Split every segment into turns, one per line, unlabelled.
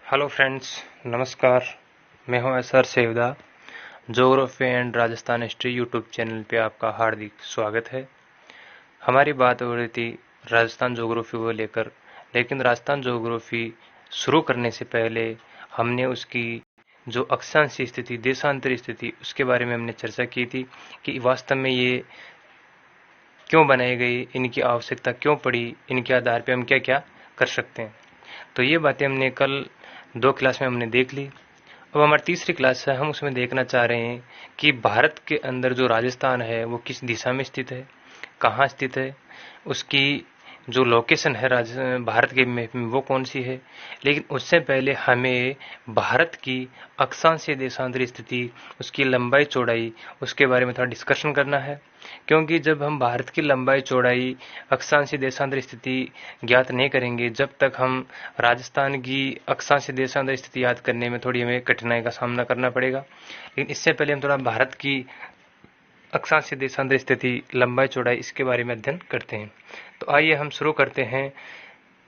Hello friends, नमस्कार। मैं हूं SR Sevda. Geography and Rajasthan history YouTube channel पे आपका हार्दिक स्वागत है। हमारी बात हो रही थी राजस्थान ज्योग्राफी को लेकर, लेकिन राजस्थान ज्योग्राफी शुरू करने से पहले हमने उसकी जो अक्षांशीय स्थिति, देशांतरी स्थिति, उसके बारे में हमने चर्चा की थी कि वास्तव में ये क्यों बनाई गई, इनकी आवश्यकता क्यों पड़ी, इनके आधार पर हम क्या क्या कर सकते हैं। तो ये बातें हमने कल 2 क्लास में हमने देख ली। अब हमारी तीसरी क्लास है, हम उसमें देखना चाह रहे हैं कि भारत के अंदर जो राजस्थान है वो किस दिशा में स्थित है, कहाँ स्थित है, उसकी जो लोकेशन है भारत के मैप में वो कौन सी है। लेकिन उससे पहले हमें भारत की अक्षांशीय देशांतरी स्थिति, उसकी लंबाई चौड़ाई, उसके बारे में थोड़ा डिस्कशन करना है। क्योंकि जब हम भारत की लंबाई चौड़ाई, अक्षांशीय देशांतरी स्थिति ज्ञात नहीं करेंगे, जब तक हम राजस्थान की अक्षांशीय देशांतरी स्थिति याद करने में थोड़ी हमें कठिनाई का सामना करना पड़ेगा। लेकिन इससे पहले हम थोड़ा भारत की अक्षांशीय देशांतरी स्थिति, लंबाई चौड़ाई, इसके बारे में अध्ययन करते हैं। तो आइए हम शुरू करते हैं।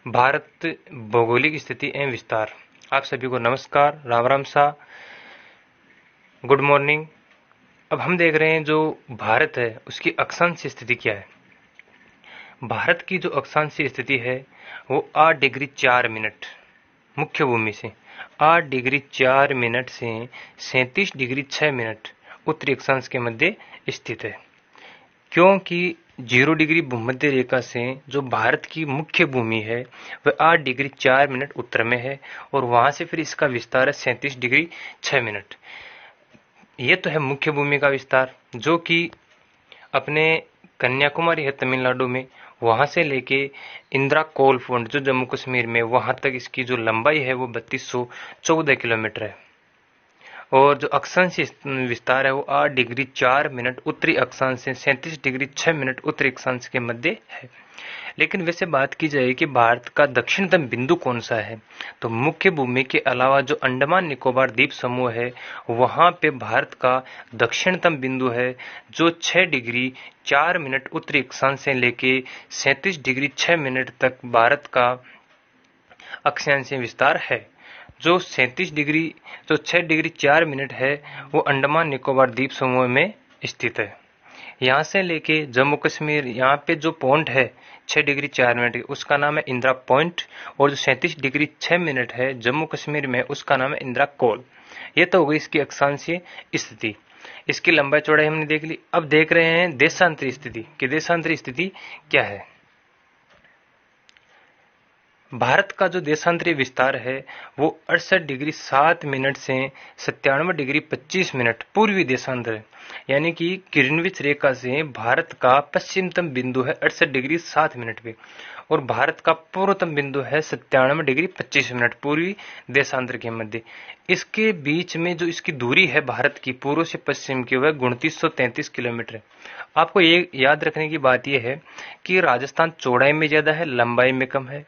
भारत भौगोलिक स्थिति एवं विस्तार। आप सभी को नमस्कार, राम राम सा, गुड मॉर्निंग। अब हम देख रहे हैं जो भारत है उसकी अक्षांशीय स्थिति क्या है। भारत की जो अक्षांशीय स्थिति है वो 8 डिग्री 4 मिनट मुख्य भूमि से, 8 डिग्री 4 मिनट से 37 डिग्री 6 मिनट उत्तरी अक्षांश के मध्य स्थित है। क्योंकि 0 डिग्री भूमध्य रेखा से जो भारत की मुख्य भूमि है वह 8 डिग्री 4 मिनट उत्तर में है, और वहां से फिर इसका विस्तार है 37 डिग्री 6 मिनट। ये तो है मुख्य भूमि का विस्तार, जो कि अपने कन्याकुमारी है तमिलनाडु में, वहां से लेके इंदिरा कोल फील्ड जो जम्मू कश्मीर में, वहां तक इसकी जो लंबाई है वो 3214 किलोमीटर है। और जो अक्षांशीय विस्तार है वो 8 डिग्री 4 मिनट उत्तरी अक्षांश से 37 डिग्री 6 मिनट उत्तरी अक्षांश के मध्य है। लेकिन वैसे बात की जाए कि भारत का दक्षिणतम बिंदु कौन सा है, तो मुख्य भूमि के अलावा जो अंडमान निकोबार द्वीप समूह है वहां पे भारत का दक्षिणतम बिंदु है, जो 6 डिग्री 4 मिनट उत्तरी अक्षांश से लेके 37 डिग्री 6 मिनट तक भारत का अक्षांशीय विस्तार है। जो 37 डिग्री जो 6 डिग्री 4 मिनट है वो अंडमान निकोबार द्वीप समूह में स्थित है। यहाँ से लेके जम्मू कश्मीर, यहाँ पे जो पॉइंट है 6 डिग्री 4 मिनट, उसका नाम है इंदिरा पॉइंट, और जो 37 डिग्री 6 मिनट है जम्मू कश्मीर में, उसका नाम है इंदिरा कोल। ये तो हो गई इसकी अक्षांशीय स्थिति। इसकी लंबाई चौड़ाई हमने देख ली। अब देख रहे हैं देशांतरी स्थिति कि देशांतरी स्थिति क्या है। भारत का जो देशांतरी विस्तार है वो 68 डिग्री 7 मिनट से 97 डिग्री 25 मिनट पूर्वी देशांतर है। यानी कि ग्रीनविच रेखा से भारत का पश्चिमतम बिंदु है 68 डिग्री 7 मिनट पे, और भारत का पूर्वतम बिंदु है 97 डिग्री 25 मिनट पूर्वी देशांतर के मध्य। इसके बीच में जो इसकी दूरी है भारत की पूर्व से पश्चिम की, वह 2933 किलोमीटर है। आपको ये याद रखने की बात यह है कि राजस्थान चौड़ाई में ज्यादा है, लंबाई में कम है।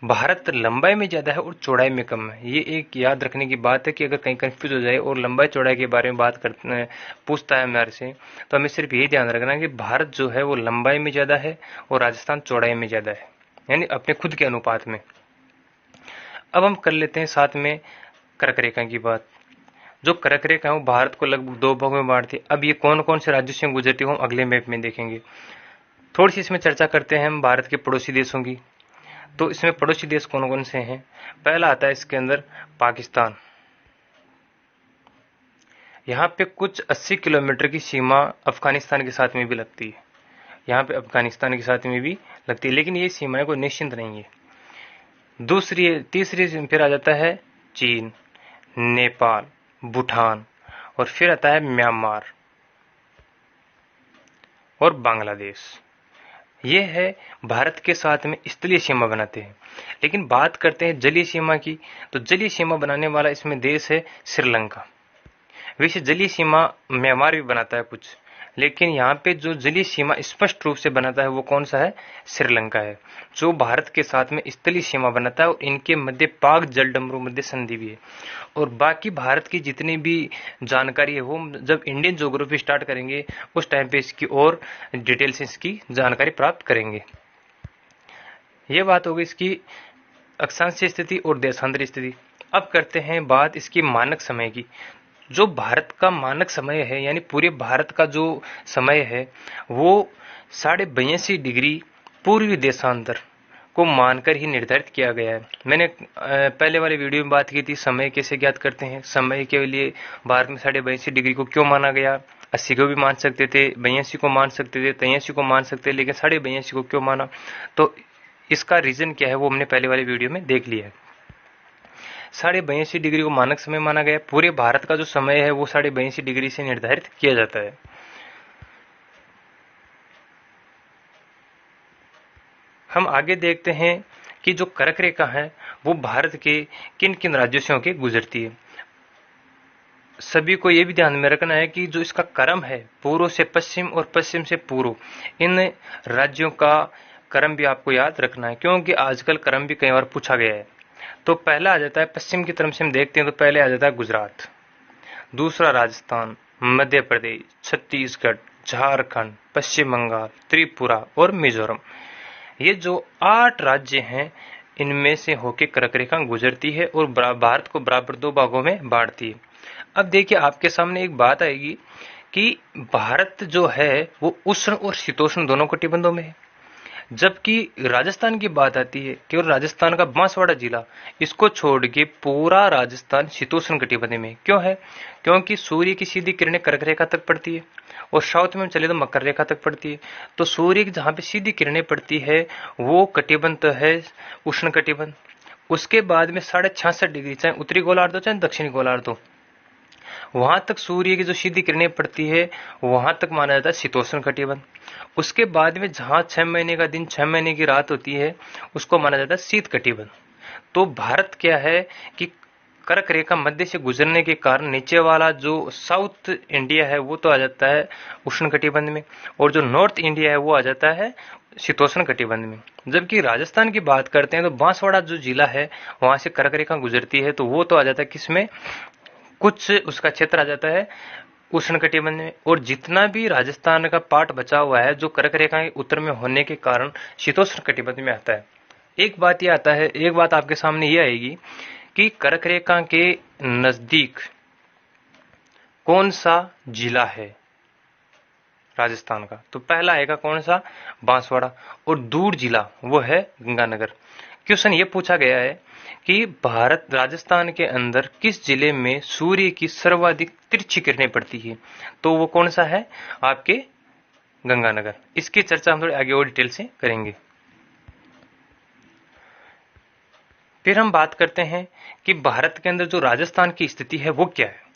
भारत लंबाई में ज्यादा है और चौड़ाई में कम है। ये एक याद रखने की बात है कि अगर कहीं कंफ्यूज हो जाए और लंबाई चौड़ाई के बारे में बात करते पूछता है हमारे से, तो हमें सिर्फ ये ध्यान रखना है कि भारत जो है वो लंबाई में ज्यादा है और राजस्थान चौड़ाई में ज्यादा है, यानी अपने खुद के अनुपात में। अब हम कर लेते हैं साथ में कर्क रेखा की बात। जो कर्क रेखा है वो भारत को लगभग 2 भागों में बांटती है। अब ये कौन कौन से राज्यों से गुजरती है हम अगले मैप में देखेंगे। थोड़ी सी इसमें चर्चा करते हैं हम भारत के पड़ोसी देशों की। तो इसमें पड़ोसी देश कौन कौन से हैं। पहला आता है इसके अंदर पाकिस्तान। यहाँ पे कुछ 80 किलोमीटर की सीमा अफगानिस्तान के साथ में भी लगती है। यहाँ पे अफगानिस्तान के साथ में भी लगती है, लेकिन ये सीमाएं कोई निश्चिंत नहीं है। तीसरी फिर आ जाता है चीन, नेपाल, भूटान, और फिर आता है म्यांमार और बांग्लादेश। ये है भारत के साथ में स्थलीय सीमा बनाते हैं। लेकिन बात करते हैं जलीय सीमा की, तो जलीय सीमा बनाने वाला इसमें देश है श्रीलंका। वैसे जलीय सीमा म्यांमार भी बनाता है कुछ, लेकिन यहाँ पे जो जलीय सीमा स्पष्ट रूप से बनाता है वो कौन सा है, श्रीलंका है, जो भारत के साथ में स्थलीय सीमा बनाता है। और इनके मध्य पाक जलडमरू मध्य संधि भी है। और बाकी भारत की जितनी भी जानकारी है वो जब इंडियन ज्योग्राफी स्टार्ट करेंगे उस टाइम पे इसकी और डिटेल से इसकी जानकारी प्राप्त करेंगे। ये बात होगी इसकी अक्षांशीय स्थिति और देशांतरी स्थिति। अब करते हैं बात इसकी मानक समय की। जो भारत का मानक समय है, यानी पूरे भारत का जो समय है, वो 82.5 डिग्री पूर्वी देशांतर को मानकर ही निर्धारित किया गया है। मैंने पहले वाले वीडियो में बात की थी समय कैसे ज्ञात करते हैं। समय के लिए भारत में 82.5 डिग्री को क्यों माना गया। 80 को भी मान सकते थे, 82 को मान सकते थे, 83 को मान सकते थे, लेकिन 82.5 को क्यों माना, तो इसका रीजन क्या है वो हमने पहले वाले वीडियो में देख लिया है। 82.5 डिग्री को मानक समय माना गया। पूरे भारत का जो समय है वो 82.5 डिग्री से निर्धारित किया जाता है। हम आगे देखते हैं कि जो कर्क रेखा है वो भारत के किन किन राज्यों से होकर गुजरती है। सभी को यह भी ध्यान में रखना है कि जो इसका क्रम है, पूर्व से पश्चिम और पश्चिम से पूर्व, इन राज्यों का क्रम भी आपको याद रखना है, क्योंकि आजकल क्रम भी कई बार पूछा गया है। तो पहला आ जाता है, पश्चिम की तरफ से हम देखते हैं तो पहले आ जाता है गुजरात, दूसरा राजस्थान, मध्य प्रदेश, छत्तीसगढ़, झारखंड, पश्चिम बंगाल, त्रिपुरा और मिजोरम। ये जो 8 राज्य हैं, इनमें से होकर कर्क रेखा गुजरती है और भारत को बराबर 2 भागों में बांटती है। अब देखिए, आपके सामने एक बात आएगी कि भारत जो है वो उष्ण और शीतोष्ण दोनों कटिबंधों में है, जबकि राजस्थान की बात आती है, केवल राजस्थान का बांसवाड़ा जिला, इसको छोड़ के पूरा राजस्थान शीतोष्ण कटिबंध में। क्यों है? क्योंकि सूर्य की सीधी किरणें कर्क रेखा तक पड़ती है और साउथ में चले तो मकर रेखा तक पड़ती है। तो सूर्य की जहां पे सीधी किरणें पड़ती है वो कटिबंध है उष्ण कटिबंध। उसके बाद में 66.5 डिग्री, चाहे उत्तरी गोलार्ध हो चाहे दक्षिणी गोलार्ध हो, वहां तक सूर्य की जो सीधी किरणें पड़ती है वहां तक माना जाता है शीतोष्ण कटिबंध। उसके बाद में जहां 6 महीने का दिन 6 महीने की रात होती है उसको माना जाता है शीत कटिबंध। तो भारत क्या है कि कर्क रेखा मध्य से गुजरने के कारण नीचे वाला जो साउथ इंडिया है वो तो आ जाता है उष्ण कटिबंध में, और जो नॉर्थ इंडिया है वो आ जाता है शीतोष्ण कटिबंध में। जबकि राजस्थान की बात करते हैं तो बांसवाड़ा जो जिला है वहां से कर्क रेखा गुजरती है, तो वो तो आ जाता है किसमें, कुछ उसका क्षेत्र आ जाता है उष्ण कटिबंध में। और जितना भी राजस्थान का पार्ट बचा हुआ है जो कर्क रेखा के उत्तर में होने के कारण शीतोष्ण कटिबंध में आता है। एक बात ये आता है, एक बात आपके सामने ये आएगी कि कर्क रेखा के नजदीक कौन सा जिला है राजस्थान का, तो पहला आएगा कौन सा, बांसवाड़ा, और दूर जिला वो है गंगानगर। क्वेश्चन ये पूछा गया है कि भारत राजस्थान के अंदर किस जिले में सूर्य की सर्वाधिक तिरछी किरणें पड़ती है, तो वो कौन सा है, आपके गंगानगर। इसकी चर्चा हम थोड़ी आगे और डिटेल से करेंगे। फिर हम बात करते हैं कि भारत के अंदर जो राजस्थान की स्थिति है वो क्या है।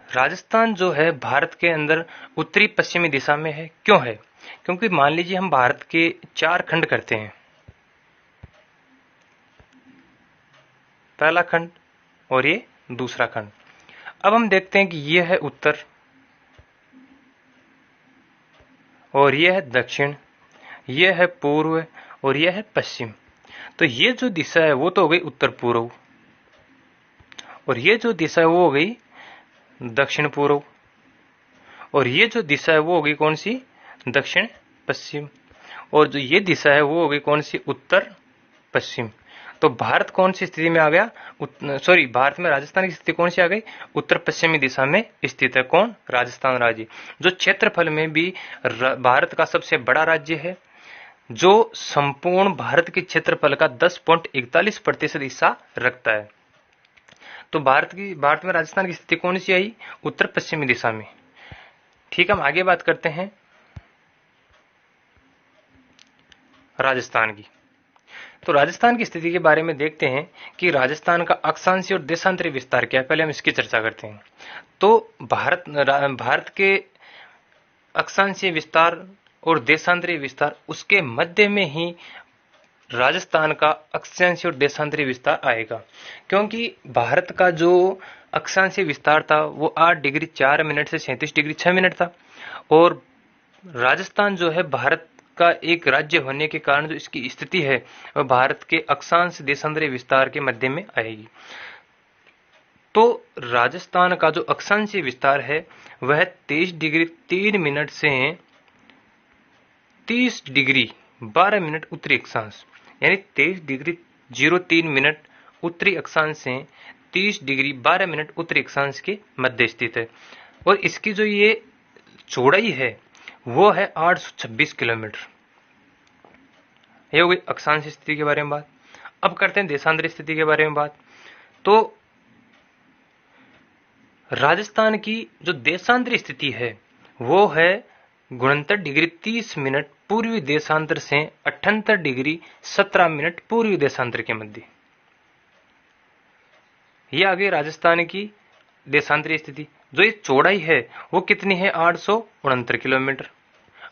राजस्थान जो है भारत के अंदर उत्तरी पश्चिमी दिशा में है। क्यों है? क्योंकि मान लीजिए हम भारत के 4 खंड करते हैं, पहला खंड और ये दूसरा खंड। अब हम देखते हैं कि ये है उत्तर और ये है दक्षिण, ये है पूर्व और ये है पश्चिम। तो ये जो दिशा है वो तो हो गई उत्तर पूर्व, और ये जो दिशा है वो हो गई दक्षिण पूर्व, और ये जो दिशा है वो हो गई कौन सी, दक्षिण पश्चिम, और जो ये दिशा है वो हो गई कौन सी, उत्तर पश्चिम। तो भारत कौन सी स्थिति में आ गया, भारत में राजस्थान की स्थिति कौन सी आ गई, उत्तर पश्चिमी दिशा में स्थित है। कौन? राजस्थान राज्य, जो क्षेत्रफल में भी भारत का सबसे बड़ा राज्य है, जो संपूर्ण भारत के क्षेत्रफल का 10.41% हिस्सा रखता है। तो भारत में राजस्थान की स्थिति कौन सी आई, उत्तर पश्चिमी दिशा में। ठीक, हम आगे बात करते हैं राजस्थान की। तो राजस्थान की स्थिति के बारे में देखते हैं कि राजस्थान का अक्षांशीय और देशांतरी विस्तार क्या है, पहले हम इसकी चर्चा करते हैं। तो भारत के अक्षांशीय विस्तार और देशांतरी विस्तार, उसके मध्य में ही राजस्थान का अक्षांशीय और देशांतरी विस्तार आएगा, क्योंकि भारत का जो अक्षांशीय विस्तार था वो 8 डिग्री 4 मिनट से 37 डिग्री 6 मिनट था, और राजस्थान जो है भारत का एक राज्य होने के कारण जो इसकी स्थिति है वह भारत के अक्षांश देशांतरी विस्तार के मध्य में आएगी। तो राजस्थान का जो अक्षांशीय विस्तार है वह 23 डिग्री 3 मिनट से 30 डिग्री 12 मिनट उत्तरी अक्षांश, यानी 23 डिग्री 03 मिनट उत्तरी अक्षांश से 30 डिग्री 12 मिनट उत्तरी अक्षांश के मध्य स्थित है। और इसकी जो ये चौड़ाई है वो है 826 किलोमीटर। ये हो गई अक्षांश स्थिति के बारे में बात। अब करते हैं देशांतरी स्थिति के बारे में बात। तो राजस्थान की जो देशांतरी स्थिति है वो है गुणंतर डिग्री 30 मिनट पूर्वी देशांतर से 78 डिग्री 17 मिनट पूर्वी देशांतर के मध्य। ये आ गई राजस्थान की देशांतरी स्थिति। जो ये चौड़ाई है वो कितनी है? 869 किलोमीटर।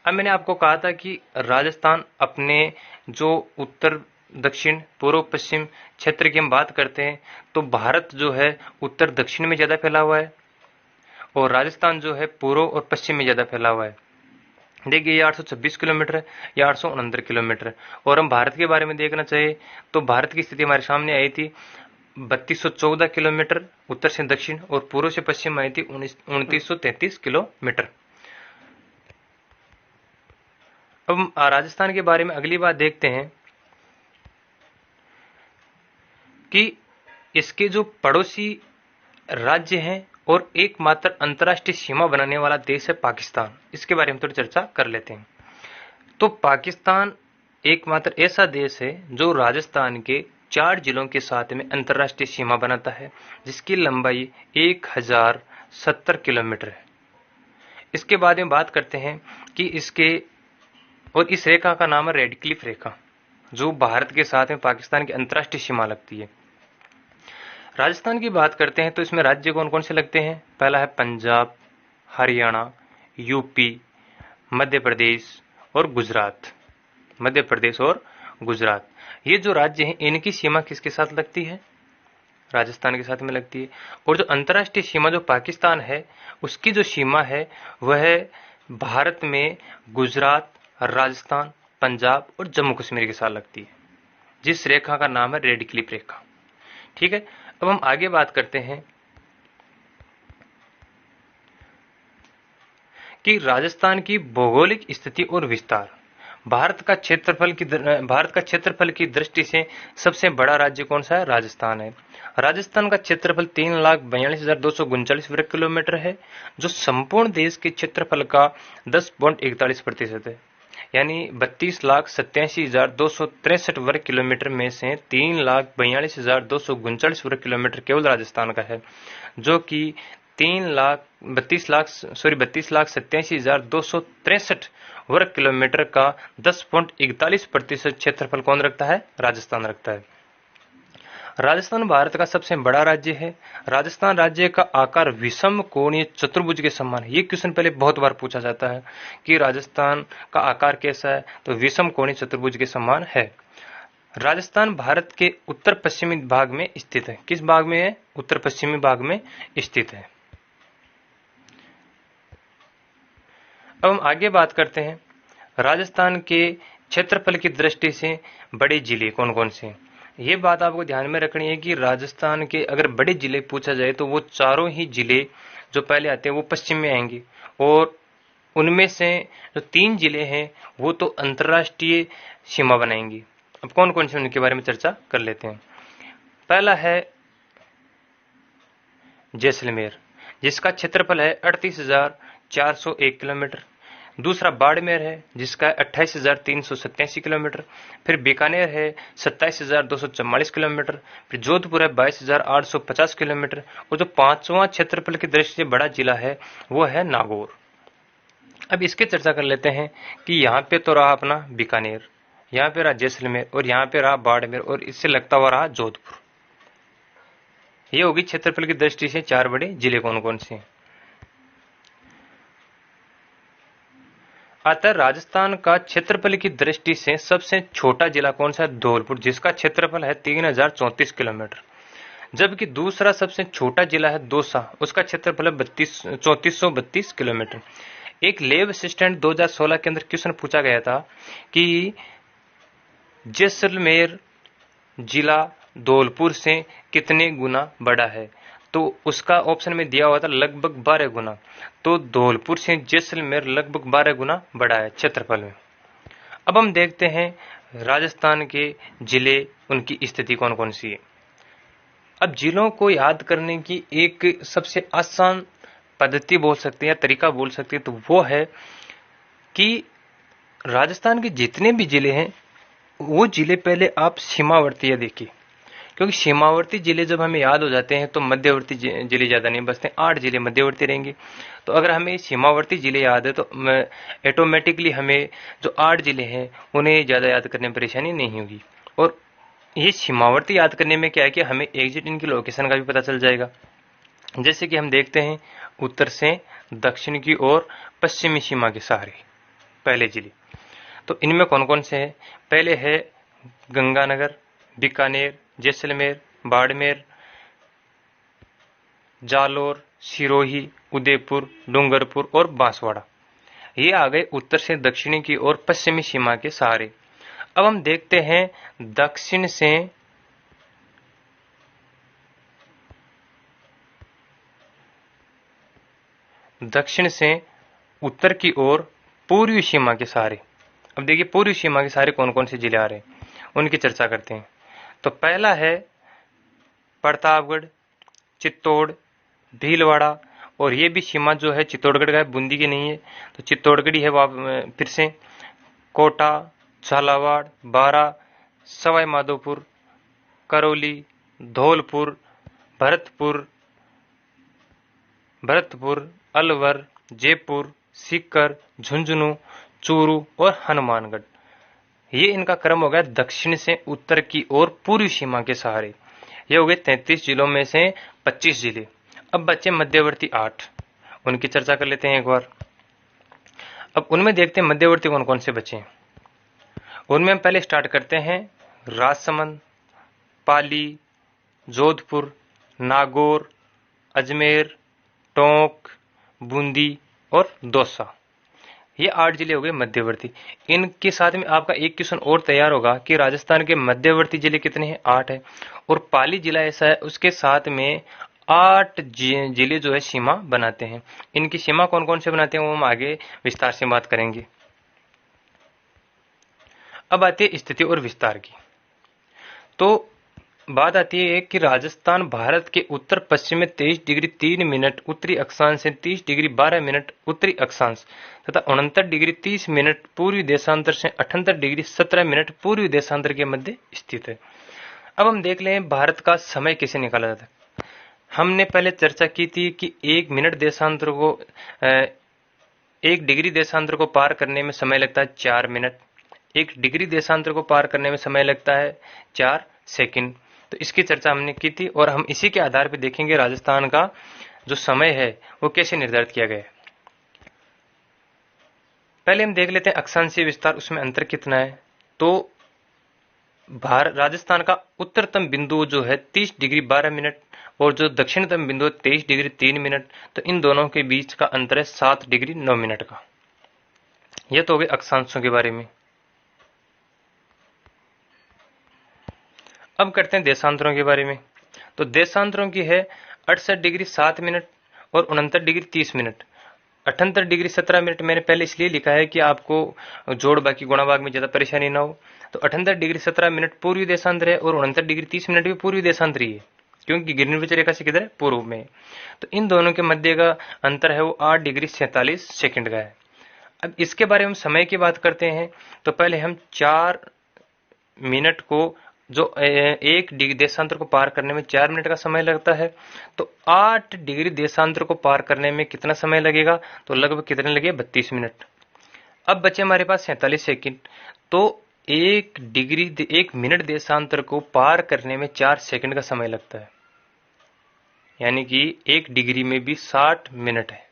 अब मैंने आपको कहा था कि राजस्थान अपने जो उत्तर दक्षिण पूर्व पश्चिम क्षेत्र की हम बात करते हैं तो भारत जो है उत्तर दक्षिण में ज्यादा फैला हुआ है और राजस्थान जो है पूर्व और पश्चिम में ज्यादा फैला हुआ है। देखिए ये 826 किलोमीटर है, ये 869 किलोमीटर है। और हम भारत के बारे में देखना चाहिए तो भारत की स्थिति हमारे सामने आई थी 3214 किलोमीटर उत्तर से दक्षिण और पूर्व से पश्चिम आई थी 2933 किलोमीटर। अब राजस्थान के बारे में अगली बात देखते हैं कि इसके जो पड़ोसी राज्य हैं और एकमात्र अंतर्राष्ट्रीय सीमा बनाने वाला देश है पाकिस्तान। इसके बारे में थोड़ी चर्चा कर लेते हैं। तो पाकिस्तान एकमात्र ऐसा देश है जो राजस्थान के 4 जिलों के साथ में अंतर्राष्ट्रीय सीमा बनाता है जिसकी लंबाई 1070 किलोमीटर है। इसके बाद में बात करते हैं कि इस रेखा का नाम है रेड क्लिफ रेखा जो भारत के साथ में पाकिस्तान की अंतर्राष्ट्रीय सीमा लगती है। राजस्थान की बात करते हैं तो इसमें राज्य कौन कौन से लगते हैं? पहला है पंजाब, हरियाणा, यूपी, मध्य प्रदेश और गुजरात। मध्य प्रदेश और गुजरात ये जो राज्य हैं इनकी सीमा किसके साथ लगती है? राजस्थान के साथ में लगती है। और जो अंतर्राष्ट्रीय सीमा जो पाकिस्तान है उसकी जो सीमा है वह भारत में गुजरात, राजस्थान, पंजाब और जम्मू कश्मीर के साथ लगती है जिस रेखा का नाम है रेड क्लिफ रेखा। ठीक है। अब हम आगे बात करते हैं कि राजस्थान की भौगोलिक स्थिति और विस्तार। भारत का क्षेत्रफल की दृष्टि से सबसे बड़ा राज्य कौन सा है? राजस्थान है। राजस्थान का क्षेत्रफल 3,42,239 वर्ग किलोमीटर है जो संपूर्ण देश के क्षेत्रफल का 10.41% है। यानी 32,87,263 वर्ग किलोमीटर में से 3,42,239 वर्ग किलोमीटर केवल राजस्थान का है जो कि 32,87,263 वर्ग किलोमीटर का 10.41% क्षेत्रफल कौन रखता है? राजस्थान रखता है। राजस्थान भारत का सबसे बड़ा राज्य है। राजस्थान राज्य का आकार विषम कोणीय चतुर्भुज के समान है। ये क्वेश्चन पहले बहुत बार पूछा जाता है कि राजस्थान का आकार कैसा है, तो विषम कोणीय चतुर्भुज के समान है। राजस्थान भारत के उत्तर पश्चिमी भाग में स्थित है। किस भाग में है? उत्तर पश्चिमी भाग में स्थित है। अब हम आगे बात करते हैं राजस्थान के क्षेत्रफल की दृष्टि से बड़े जिले कौन कौन से। ये बात आपको ध्यान में रखनी है कि राजस्थान के अगर बड़े जिले पूछा जाए तो वो चारों ही जिले जो पहले आते हैं वो पश्चिम में आएंगे और उनमें से जो 3 जिले हैं वो तो अंतर्राष्ट्रीय सीमा बनाएंगे। अब कौन कौन से उनके बारे में चर्चा कर लेते हैं। पहला है जैसलमेर जिसका क्षेत्रफल है 38,401 किलोमीटर। दूसरा बाड़मेर है जिसका 28,387 किलोमीटर। फिर बीकानेर है 27,244 किलोमीटर। फिर जोधपुर है 22,850 किलोमीटर। और जो 5वां क्षेत्रफल की दृष्टि से बड़ा जिला है वो है नागौर। अब इसकी चर्चा कर लेते हैं कि यहाँ पे तो रहा अपना बीकानेर, यहाँ पे रहा जैसलमेर और यहाँ पे रहा बाड़मेर और इससे लगता हुआ रहा जोधपुर। ये होगी क्षेत्रफल की दृष्टि से 4 बड़े जिले कौन कौन से। अतः राजस्थान का क्षेत्रफल की दृष्टि से सबसे छोटा जिला कौन सा है? धौलपुर जिसका क्षेत्रफल है 3,034 किलोमीटर। जबकि दूसरा सबसे छोटा जिला है दौसा, उसका क्षेत्रफल है 3432 किलोमीटर। एक लैब असिस्टेंट 2016 के अंदर क्वेश्चन पूछा गया था कि जैसलमेर जिला धौलपुर से कितने गुना बड़ा है, तो उसका ऑप्शन में दिया हुआ था लगभग 12 गुना। तो धौलपुर से जैसलमेर लगभग 12 गुना बड़ा है क्षेत्रफल में। अब हम देखते हैं राजस्थान के जिले, उनकी स्थिति कौन कौन सी है। अब जिलों को याद करने की एक सबसे आसान पद्धति बोल सकते हैं या तरीका बोल सकते हैं, तो वो है कि राजस्थान के जितने भी जिले हैं वो जिले पहले आप सीमावर्ती देखिए, क्योंकि सीमावर्ती जिले जब हमें याद हो जाते हैं तो मध्यवर्ती जिले ज्यादा नहीं बचते, 8 जिले मध्यवर्ती रहेंगे। तो अगर हमें सीमावर्ती जिले याद है तो ऑटोमेटिकली हमें जो 8 जिले हैं उन्हें ज्यादा याद करने में परेशानी नहीं होगी। और ये सीमावर्ती याद करने में क्या है कि हमें एग्जिट इनकी लोकेशन का भी पता चल जाएगा। जैसे कि हम देखते हैं उत्तर से दक्षिण की ओर पश्चिमी सीमा के सहारे पहले जिले, तो इनमें कौन कौन से हैं? पहले है गंगानगर, बीकानेर, जैसलमेर, बाड़मेर, जालोर, सिरोही, उदयपुर, डूंगरपुर और बांसवाड़ा। ये आ गए उत्तर से दक्षिणी की ओर पश्चिमी सीमा के सहारे। अब हम देखते हैं दक्षिण से उत्तर की ओर पूर्वी सीमा के सहारे। अब देखिए पूर्वी सीमा के सहारे कौन कौन से जिले आ रहे हैं, उनकी चर्चा करते हैं। तो पहला है प्रतापगढ़, चित्तौड़, भीलवाड़ा, और ये भी सीमा जो है चित्तौड़गढ़ का है, बूंदी की नहीं है, तो चित्तौड़गढ़ ही है। फिर से कोटा, झालावाड़, बारा, सवाई माधोपुर, करौली, धौलपुर, भरतपुर, अलवर, जयपुर, सीकर, झुंझुनू, चूरू और हनुमानगढ़। ये इनका क्रम हो गया दक्षिण से उत्तर की ओर पूर्वी सीमा के सहारे। ये हो गए 33 जिलों में से 25 जिले। अब बचे मध्यवर्ती 8, उनकी चर्चा कर लेते हैं एक बार। अब उनमें देखते हैं मध्यवर्ती कौन कौन से बचे हैं। उनमें हम पहले स्टार्ट करते हैं राजसमंद, पाली, जोधपुर, नागौर, अजमेर, टोंक, बूंदी और दौसा। ये 8 जिले हो गए मध्यवर्ती। इनके साथ में आपका एक क्वेश्चन और तैयार होगा कि राजस्थान के मध्यवर्ती जिले कितने हैं? 8 है। और पाली जिला ऐसा है उसके साथ में 8 जिले जो है सीमा बनाते हैं। इनकी सीमा कौन कौन से बनाते हैं वो हम आगे विस्तार से बात करेंगे। अब आती है स्थिति और विस्तार की। तो बात आती है कि राजस्थान भारत के उत्तर पश्चिम में 23 डिग्री 3 मिनट उत्तरी अक्षांश से 30 डिग्री 12 मिनट उत्तरी अक्षांश तथा 69 डिग्री 30 मिनट पूर्वी देशांतर से 78 डिग्री 17 मिनट पूर्वी देशांतर के मध्य स्थित है। अब हम देख लें भारत का समय कैसे निकाला जाता है। हमने पहले चर्चा की थी कि 1 मिनट देशांतर को 1 डिग्री देशांतर को पार करने में समय लगता है 4 मिनट, 1 डिग्री देशांतर को पार करने में समय लगता है 4 सेकंड। तो इसकी चर्चा हमने की थी और हम इसी के आधार पर देखेंगे राजस्थान का जो समय है वो कैसे निर्धारित किया गया है। पहले हम देख लेते हैं अक्षांशीय विस्तार, उसमें अंतर कितना है। तो राजस्थान का उत्तरतम बिंदु जो है 30 डिग्री 12 मिनट और जो दक्षिणतम बिंदु है 23 डिग्री 3 मिनट, तो इन दोनों के बीच का अंतर है 7 डिग्री 9 मिनट का। यह तो हो गए अक्षांशों के बारे में। अब करते हैं देशांतरों के बारे में। तो देशांतरों की है 68 डिग्री 7 मिनट और 69 डिग्री 30 मिनट। 78 डिग्री 17 मिनट मैंने पहले इसलिए लिखा है कि आपको जोड़ बाकी गुणा भाग में ज्यादा परेशानी ना हो। तो 78 डिग्री 17 मिनट पूर्वी देशांतर है और 69 डिग्री 30 मिनट भी पूर्वी देशांतर ही है, क्योंकि ग्रीनविच रेखा से किधर है? पूर्व में। तो इन दोनों के मध्य का अंतर है वो 8 डिग्री 47 सेकंड का है। अब इसके बारे में समय की बात करते हैं। तो पहले हम 4 मिनट को जो 1 डिग्री देशांतर को पार करने में 4 मिनट का समय लगता है, तो 8 डिग्री देशांतर को पार करने में कितना समय लगेगा? तो लगभग कितने लगे? 32 मिनट। अब बचे हमारे पास 47 सेकंड। तो 1 मिनट देशांतर को पार करने में 4 सेकंड का समय लगता है, यानी कि 1 डिग्री में भी 60 मिनट है।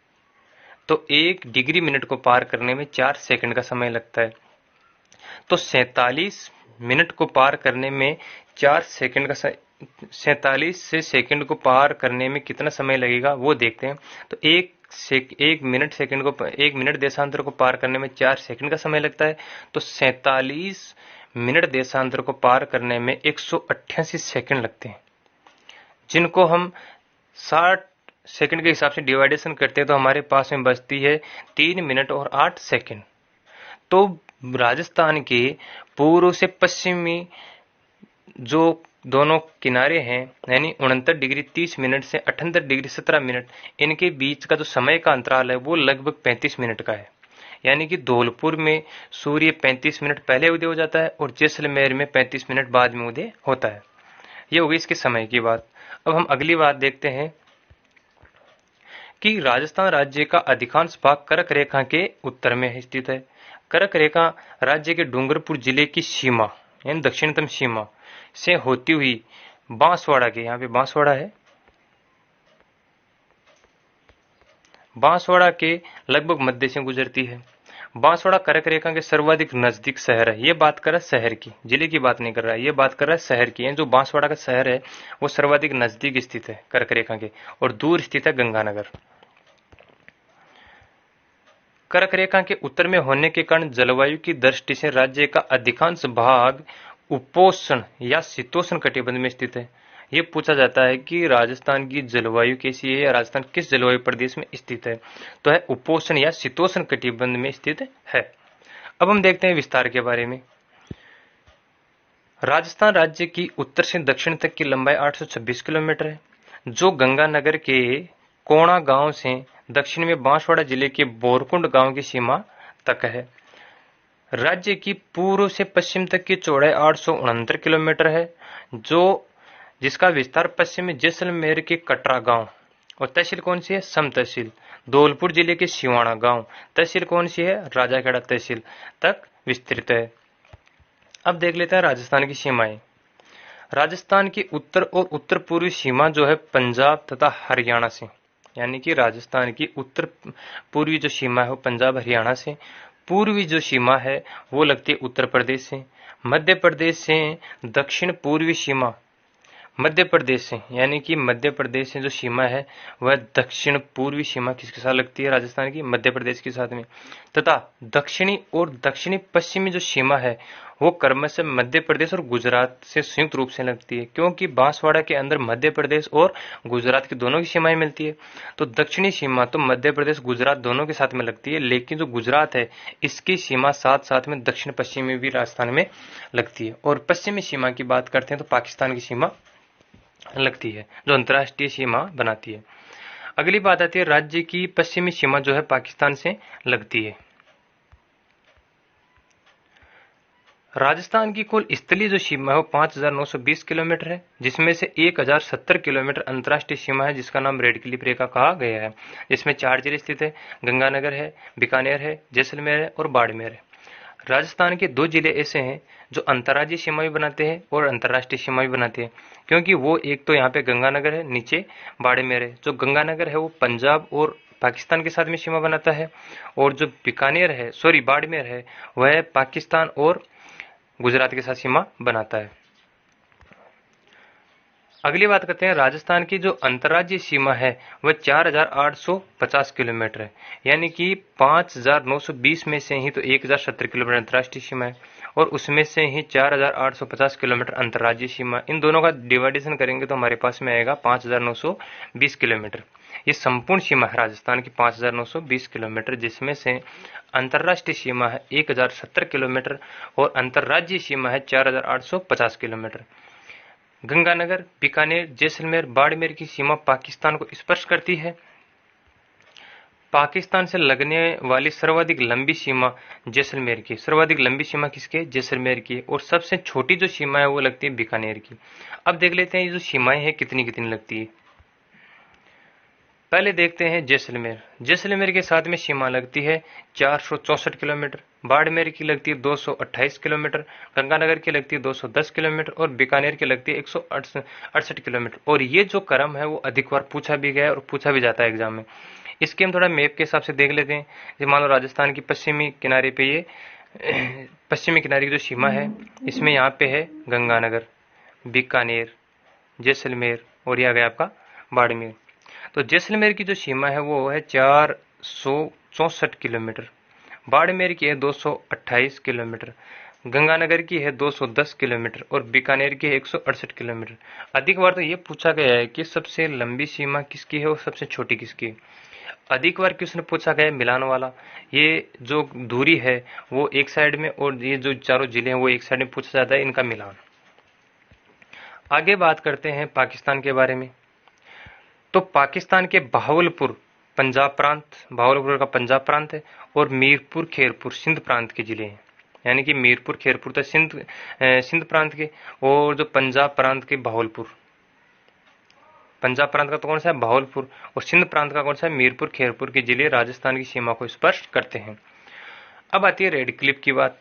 तो 1 डिग्री मिनट को पार करने में 4 सेकंड का समय लगता है। तो 47 मिनट को पार करने में 4 सेकंड का 47 से सेकंड को पार करने में कितना समय लगेगा वो देखते हैं। तो 1 मिनट देशांतर को पार करने में 4 सेकंड का समय लगता है। तो 47 मिनट देशांतर को पार करने में 188 सेकंड लगते हैं, जिनको हम 60 सेकंड के हिसाब से डिवाइडेशन करते हैं तो हमारे पास में बचती है 3 मिनट और 8 सेकंड। तो राजस्थान के पूर्व से पश्चिमी जो दोनों किनारे हैं, यानी 69 डिग्री 30 मिनट से 78 डिग्री 17 मिनट, इनके बीच का जो समय का अंतराल है वो लगभग 35 मिनट का है। यानी कि धौलपुर में सूर्य 35 मिनट पहले उदय हो जाता है और जैसलमेर में 35 मिनट बाद में उदय होता है। ये होगी इसके समय की बात। अब हम अगली बात देखते हैं कि राजस्थान राज्य का अधिकांश भाग कर्क रेखा के उत्तर में स्थित है। कर्क रेखा राज्य के डूंगरपुर जिले की सीमा यानी दक्षिणतम सीमा से होती हुई बांसवाड़ा के, यहाँ पे बांसवाड़ा है, बांसवाड़ा के लगभग मध्य से गुजरती है। बांसवाड़ा कर्क रेखा के सर्वाधिक नजदीक शहर है। ये बात कर रहा है शहर की, जिले की बात नहीं कर रहा है, ये बात कर रहा है शहर की। जो बांसवाड़ा का शहर है वो सर्वाधिक नजदीक स्थित है कर्क रेखा के, और दूर स्थित है गंगानगर। कर्क रेखा के उत्तर में होने के कारण जलवायु की दृष्टि से राज्य का अधिकांश भाग उपोष्ण या शीतोष्ण कटिबंध में स्थित है। ये पूछा जाता है कि राजस्थान की जलवायु कैसी है या राजस्थान किस जलवायु प्रदेश में स्थित है, तो है उपोष्ण या शीतोष्ण कटिबंध में स्थित है। अब हम देखते हैं विस्तार के बारे में। राजस्थान राज्य की उत्तर से दक्षिण तक की लंबाई 826 किलोमीटर है, जो गंगानगर के कोणा गांव से दक्षिण में बांसवाड़ा जिले के बोरकुंड गांव की सीमा तक है। राज्य की पूर्व से पश्चिम तक की चौड़ाई 869 किलोमीटर है, जिसका विस्तार पश्चिम में जैसलमेर के कटरा गांव, और तहसील कौन सी है, सम तहसील, धौलपुर जिले के सिवाना गांव, तहसील कौन सी है, राजाखेड़ा तहसील तक विस्तृत है। अब देख लेते हैं राजस्थान की सीमाएं। राजस्थान की उत्तर और उत्तर पूर्वी सीमा जो है पंजाब तथा हरियाणा से, यानी कि राजस्थान की उत्तर पूर्वी जो सीमा है वो पंजाब हरियाणा से, पूर्वी जो सीमा है वो लगती है उत्तर प्रदेश से, मध्य प्रदेश से दक्षिण पूर्वी सीमा मध्य प्रदेश से, यानी कि मध्य प्रदेश से जो सीमा है वह दक्षिण पूर्वी सीमा किसके साथ लगती है, राजस्थान की मध्य प्रदेश के साथ में, तथा दक्षिणी और दक्षिणी पश्चिमी जो सीमा है वो क्रमशः मध्य प्रदेश और गुजरात से संयुक्त रूप से लगती है, क्योंकि बांसवाड़ा के अंदर मध्य प्रदेश और गुजरात की दोनों की सीमाएं मिलती है। तो दक्षिणी सीमा तो मध्य प्रदेश गुजरात दोनों के साथ में लगती है, लेकिन जो गुजरात है इसकी सीमा साथ साथ में दक्षिण पश्चिम में भी राजस्थान में लगती है। और पश्चिमी सीमा की बात करते हैं तो पाकिस्तान की सीमा लगती है, जो अंतर्राष्ट्रीय सीमा बनाती है। अगली बात आती है राज्य की पश्चिमी सीमा जो है पाकिस्तान से लगती है। राजस्थान की कुल स्थलीय जो सीमा है वो 5920 किलोमीटर है, जिसमें से 1070 किलोमीटर अंतर्राष्ट्रीय सीमा है जिसका नाम रेड क्लिफ रेखा कहा गया है, जिसमें 4 जिले स्थित है, गंगानगर है, बीकानेर है, जैसलमेर है और बाड़मेर है। राजस्थान के 2 जिले ऐसे हैं जो अंतर्राज्यीय सीमा भी बनाते हैं और अंतर्राष्ट्रीय सीमा भी बनाते हैं, क्योंकि वो एक तो यहाँ पे गंगानगर है, नीचे बाड़मेर है। जो गंगानगर है वो पंजाब और पाकिस्तान के साथ में सीमा बनाता है, और जो बाड़मेर है वह पाकिस्तान और गुजरात के साथ सीमा बनाता है। अगली बात करते हैं राजस्थान की जो अंतर्राज्यीय सीमा है वह 4850 किलोमीटर है, यानी कि 5920 में से ही तो 1070 किलोमीटर अंतर्राष्ट्रीय सीमा है और उसमें से ही 4850 किलोमीटर अंतर्राज्यीय सीमा। इन दोनों का डिवाइडेशन करेंगे तो हमारे पास में आएगा 5920 किलोमीटर। ये संपूर्ण सीमा है राजस्थान की 5920 किलोमीटर, जिसमें से अंतर्राष्ट्रीय सीमा है 1070 किलोमीटर और अंतर्राज्यीय सीमा है 4850 किलोमीटर। गंगानगर, बीकानेर, जैसलमेर, बाड़मेर की सीमा पाकिस्तान को स्पर्श करती है। पाकिस्तान से लगने वाली सर्वाधिक लंबी सीमा जैसलमेर की, सर्वाधिक लंबी सीमा किसकी, जैसलमेर की, और सबसे छोटी जो सीमा है वो लगती है बीकानेर की। अब देख लेते हैं ये जो सीमाएं हैं कितनी कितनी लगती है। पहले देखते हैं जैसलमेर। जैसलमेर के साथ में सीमा लगती है 464 किलोमीटर, बाड़मेर की लगती है 228 किलोमीटर, गंगानगर की लगती है 210 किलोमीटर और बीकानेर की लगती है 168 किलोमीटर। और ये जो क्रम है वो अधिक बार पूछा भी गया है और पूछा भी जाता है एग्जाम में। इसके हम थोड़ा मैप के हिसाब से देख लेते हैं। जैसे मान लो राजस्थान की पश्चिमी किनारे पे ये पश्चिमी किनारे की जो सीमा है इसमें यहाँ पे है गंगानगर, बीकानेर, जैसलमेर और यह आ गया आपका बाड़मेर। तो जैसलमेर की जो सीमा है वो है 464 किलोमीटर, बाड़मेर की है 228 किलोमीटर, गंगानगर की है 210 किलोमीटर और बीकानेर की है 168 किलोमीटर। अधिक बार तो ये पूछा गया है कि सबसे लंबी सीमा किसकी है और सबसे छोटी किसकी है। अधिक बार क्वेश्चन पूछा गया है मिलान वाला, ये जो दूरी है वो एक साइड में और ये जो चारों जिले हैं वो एक साइड में पूछा जाता है, इनका मिलान। आगे बात करते हैं पाकिस्तान के बारे में। तो पाकिस्तान के बहावलपुर पंजाब प्रांत, बहावलपुर का पंजाब प्रांत है, और मीरपुर खैरपुर सिंध प्रांत के जिले हैं। यानी कि मीरपुर खैरपुर तो सिंध प्रांत के, और जो पंजाब प्रांत के बहावलपुर, पंजाब प्रांत का तो कौन सा है, बहावलपुर, और सिंध प्रांत का कौन सा है, मीरपुर खैरपुर के जिले राजस्थान की सीमा को स्पर्श करते हैं। अब आती है रेड क्लिफ की बात।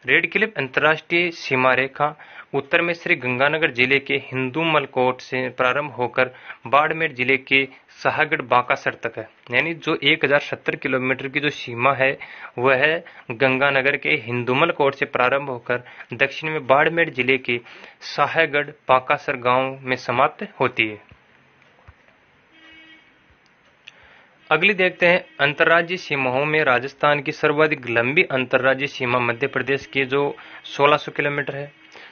रेड क्लिफ अंतर्राष्ट्रीय सीमा रेखा उत्तर में श्री गंगानगर जिले के हिंदू मलकोट से प्रारंभ होकर बाड़मेर जिले के शाहगढ़ बांकासर तक है। यानी जो 1070 किलोमीटर की जो सीमा है वह गंगानगर के हिंदूमल कोट से प्रारंभ होकर दक्षिण में बाड़मेर जिले के शाहगढ़ बांकासर गांव में समाप्त होती है। अगली देखते हैं अंतर्राज्यीय सीमाओं में राजस्थान की सर्वाधिक लंबी अंतर्राज्यीय सीमा मध्य प्रदेश की जो 1600 किलोमीटर है,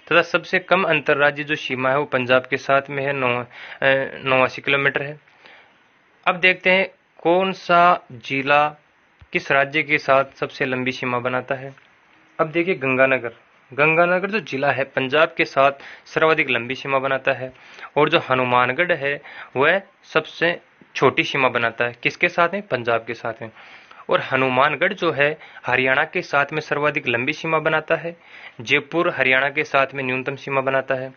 तथा सबसे कम अंतर्राज्यीय जो सीमा है वो पंजाब के साथ में है, 89 किलोमीटर है। अब देखते हैं कौन सा जिला किस राज्य के साथ सबसे लंबी सीमा बनाता है। अब देखिए गंगानगर, गंगानगर जो जिला है पंजाब के साथ सर्वाधिक लंबी सीमा बनाता है, और जो हनुमानगढ़ है वह सबसे छोटी सीमा बनाता है। किसके साथ है, पंजाब के साथ है। और हनुमानगढ़ जो है हरियाणा के साथ में सर्वाधिक लंबी सीमा बनाता है। जयपुर हरियाणा के साथ में न्यूनतम सीमा बनाता है।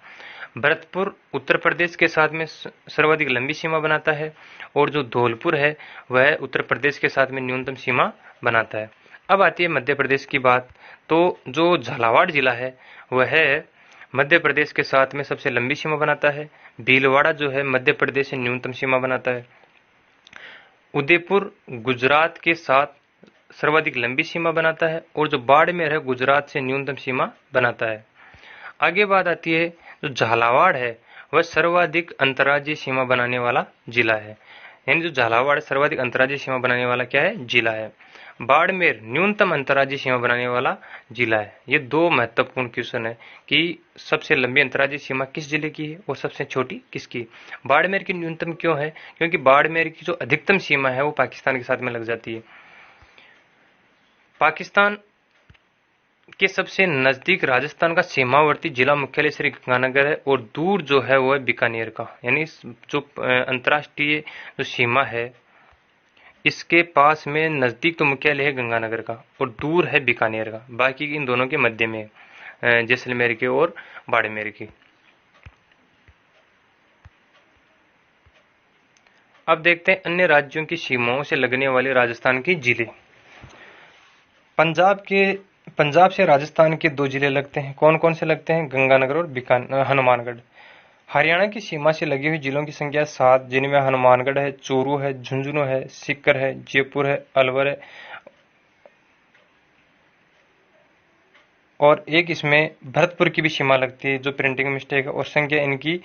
भरतपुर उत्तर प्रदेश के साथ में सर्वाधिक लंबी सीमा बनाता है, और जो धौलपुर है वह उत्तर प्रदेश के साथ में न्यूनतम सीमा बनाता है। अब आती है मध्य प्रदेश की बात। तो जो झालावाड़ जिला है वह मध्य प्रदेश के साथ में सबसे लंबी सीमा बनाता है। भीलवाड़ा जो है मध्य प्रदेश से न्यूनतम सीमा बनाता है। उदयपुर गुजरात के साथ सर्वाधिक लंबी सीमा बनाता है, और जो बाड़मेर है गुजरात से न्यूनतम सीमा बनाता है। आगे बात आती है जो झालावाड़ है वह सर्वाधिक अंतर्राज्यीय सीमा बनाने वाला जिला है। यानी जो झालावाड़ सर्वाधिक अंतर्राज्यीय सीमा बनाने वाला क्या है, जिला है। बाड़मेर न्यूनतम अंतर्राज्यीय सीमा बनाने वाला जिला है। ये दो महत्वपूर्ण क्वेश्चन है कि सबसे लंबी अंतर्राज्यीय सीमा किस जिले की है और सबसे छोटी किसकी। बाड़मेर की न्यूनतम क्यों है, क्योंकि बाड़मेर की जो अधिकतम सीमा है वो पाकिस्तान के साथ में लग जाती है। पाकिस्तान के सबसे नजदीक राजस्थान का सीमावर्ती जिला मुख्यालय श्री गंगानगर है, और दूर जो है वो है बीकानेर का। यानी जो अंतर्राष्ट्रीय जो सीमा है इसके पास में नजदीक तो मुख्यालय है गंगानगर का, और दूर है बीकानेर का। बाकी इन दोनों के मध्य में जैसलमेर के और बाड़मेर की। अब देखते हैं अन्य राज्यों की सीमाओं से लगने वाले राजस्थान के जिले। पंजाब से राजस्थान के 2 जिले लगते हैं। कौन कौन से लगते हैं, गंगानगर और हनुमानगढ़। हरियाणा की सीमा से लगे हुए जिलों की संख्या 7, जिनमें हनुमानगढ़ है, चूरू है, झुंझुनू है, सीकर है, जयपुर है, अलवर है, और एक इसमें भरतपुर की भी सीमा लगती है जो प्रिंटिंग मिस्टेक है, और संख्या इनकी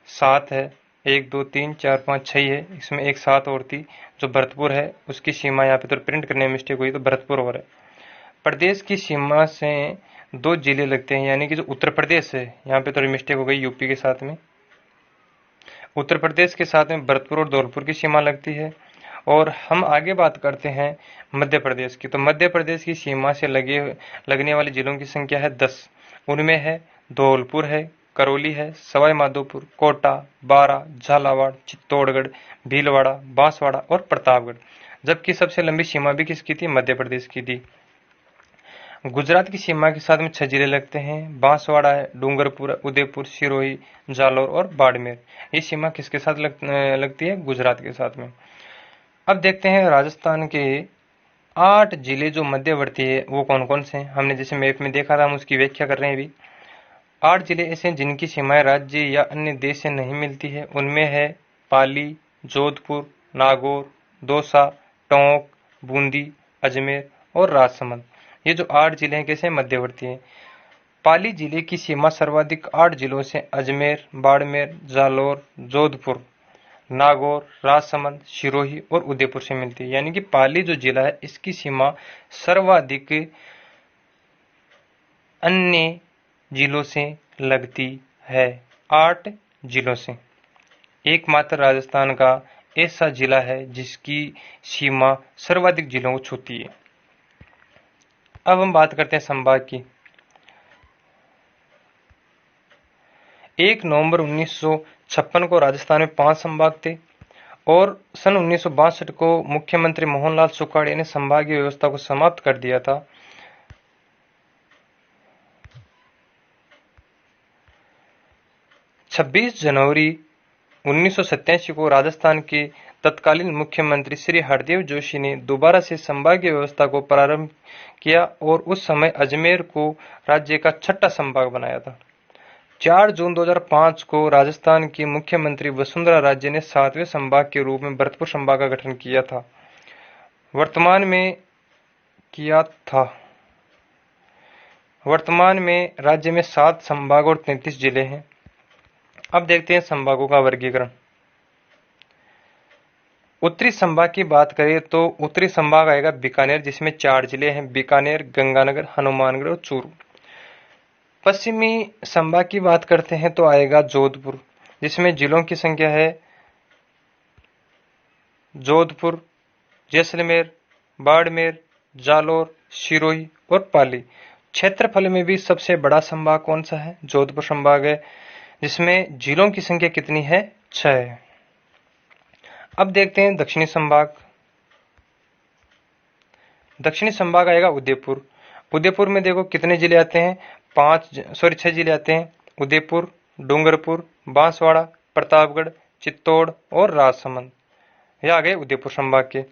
7 है। 1 2 3 4 5 6 है, इसमें एक 7 और थी जो भरतपुर है, उसकी सीमा यहाँ पे तो प्रिंट करने में मिस्टेक हुई तो भरतपुर और है। प्रदेश की सीमा से 2 जिले लगते हैं, यानी कि जो उत्तर प्रदेश है, यहाँ पे थोड़ी मिस्टेक हो गई यूपी के साथ में। उत्तर प्रदेश के साथ में भरतपुर और धौलपुर की सीमा लगती है। और हम आगे बात करते हैं मध्य प्रदेश की। तो मध्य प्रदेश की सीमा से लगने वाले जिलों की संख्या है 10। उनमें है धौलपुर है, करौली है, सवाई माधोपुर, कोटा, बारा, झालावाड़, चित्तौड़गढ़, भीलवाड़ा, बांसवाड़ा और प्रतापगढ़। जबकि सबसे लंबी सीमा भी किसकी थी, मध्य प्रदेश की थी। गुजरात की सीमा के साथ में 6 जिले लगते हैं। बांसवाड़ा है, डूंगरपुर, उदयपुर, सिरोही, जालौर और बाड़मेर। ये सीमा किसके साथ लगती है, गुजरात के साथ में। अब देखते हैं राजस्थान के 8 जिले जो मध्यवर्ती है वो कौन कौन से हैं। हमने जैसे मैप में देखा था, हम उसकी व्याख्या कर रहे हैं अभी। 8 जिले ऐसे हैं जिनकी सीमाएं राज्य या अन्य देश से नहीं मिलती है। उनमें है पाली, जोधपुर, नागौर, दौसा, टोंक, बूंदी, अजमेर और राजसमंद। ये जो 8 जिले हैं कैसे मध्यवर्ती हैं। पाली जिले की सीमा सर्वाधिक 8 जिलों से अजमेर, बाड़मेर, जालौर, जोधपुर, नागौर, राजसमंद, सिरोही और उदयपुर से मिलती है। यानी कि पाली जो जिला है इसकी सीमा सर्वाधिक अन्य जिलों से लगती है, 8 जिलों से। एकमात्र राजस्थान का ऐसा जिला है जिसकी सीमा सर्वाधिक जिलों को छूती है। अब हम बात करते हैं संभाग की। 1 नवंबर 1956 को राजस्थान में 5 संभाग थे और सन 1962 को मुख्यमंत्री मोहनलाल सुखाड़िया ने संभागीय व्यवस्था को समाप्त कर दिया था। 26 जनवरी 1987 को राजस्थान के तत्कालीन मुख्यमंत्री श्री हरदेव जोशी ने दोबारा से संभागीय व्यवस्था को प्रारंभ किया और उस समय अजमेर को राज्य का 6ठा संभाग बनाया था। 4 जून 2005 को राजस्थान की मुख्यमंत्री वसुंधरा राजे ने 7वें संभाग के रूप में भरतपुर संभाग का गठन किया था। वर्तमान में राज्य में 7 संभाग और 33 जिले हैं। अब देखते हैं संभागों का वर्गीकरण। उत्तरी संभाग की बात करें तो उत्तरी संभाग आएगा बीकानेर, जिसमें 4 जिले हैं, बीकानेर, गंगानगर, हनुमानगढ़ और चूरू। पश्चिमी संभाग की बात करते हैं तो आएगा जोधपुर, जिसमें जिलों की संख्या है जोधपुर, जैसलमेर, बाड़मेर, जालोर, सिरोही और पाली। क्षेत्रफल में भी सबसे बड़ा संभाग कौन सा है? जोधपुर संभाग है, जिसमें जिलों की संख्या कितनी है? 6 है। अब देखते हैं दक्षिणी संभाग। दक्षिणी संभाग आएगा उदयपुर। उदयपुर में देखो कितने जिले आते हैं? 6 जिले आते हैं। उदयपुर, डूंगरपुर, बांसवाड़ा, प्रतापगढ़, चित्तौड़ और राजसमंद। यह आ गए उदयपुर संभाग के।